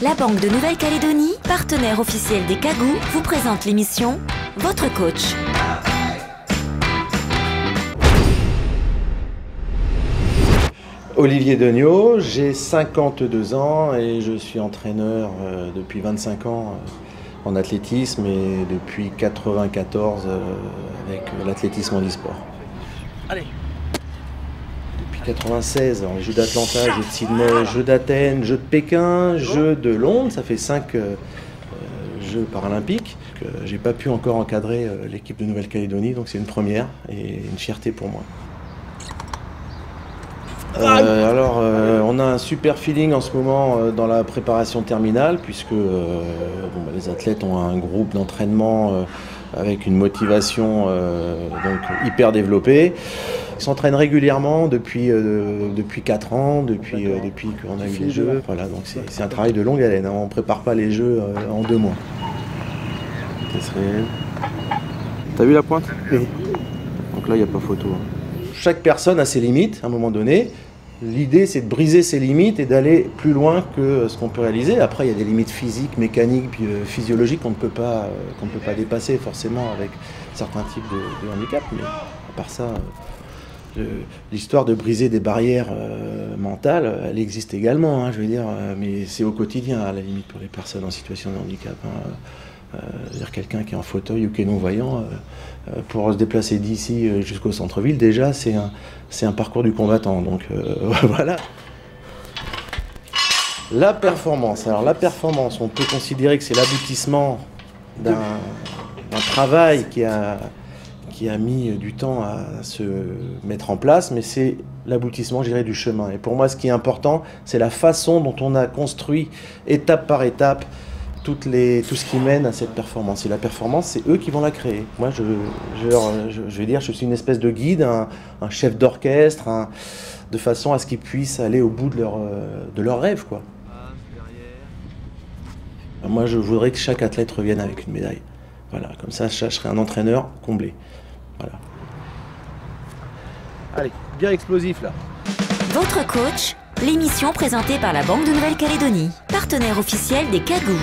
La Banque de Nouvelle-Calédonie, partenaire officiel des Cagous, vous présente l'émission Votre Coach. Olivier Degnaud, j'ai 52 ans et je suis entraîneur depuis 25 ans en athlétisme et depuis 94 avec l'athlétisme handisport. Allez. Depuis 96, en Jeux d'Atlanta, Jeux de Sydney, Jeux d'Athènes, Jeux de Pékin, Jeux de Londres, ça fait 5 Jeux paralympiques. J'ai pas pu encore encadrer l'équipe de Nouvelle-Calédonie, donc c'est une première et une fierté pour moi. On a un super feeling en ce moment dans la préparation terminale puisque les athlètes ont un groupe d'entraînement avec une motivation donc hyper développée. Ils s'entraînent régulièrement depuis 4 ans, depuis qu'on a eu les Jeux. Voilà, donc c'est un travail de longue haleine, hein. On ne prépare pas les Jeux en 2 mois. T'as vu la pointe? Oui. Donc là, il n'y a pas photo. Chaque personne a ses limites à un moment donné. L'idée, c'est de briser ses limites et d'aller plus loin que ce qu'on peut réaliser. Après, il y a des limites physiques, mécaniques, physiologiques qu'on ne peut pas dépasser forcément avec certains types de handicaps. Mais à part ça, l'histoire de briser des barrières mentales, elle existe également, hein, je veux dire, mais c'est au quotidien, à la limite, pour les personnes en situation de handicap. C'est-à-dire quelqu'un qui est en fauteuil ou qui est non-voyant, pour se déplacer d'ici jusqu'au centre-ville, déjà, c'est un parcours du combattant. Donc voilà. La performance. Alors la performance, on peut considérer que c'est l'aboutissement d'un travail qui a mis du temps à se mettre en place, mais c'est l'aboutissement, je dirais, du chemin. Et pour moi, ce qui est important, c'est la façon dont on a construit, étape par étape, tout ce qui mène à cette performance. Et la performance, c'est eux qui vont la créer. Moi, je vais dire, je suis une espèce de guide, un chef d'orchestre, de façon à ce qu'ils puissent aller au bout de leur rêve, quoi. Moi, je voudrais que chaque athlète revienne avec une médaille. Voilà, comme ça, je serai un entraîneur comblé. Voilà. Allez, bien explosif, là. Votre Coach, l'émission présentée par la Banque de Nouvelle-Calédonie, partenaire officiel des Cagous.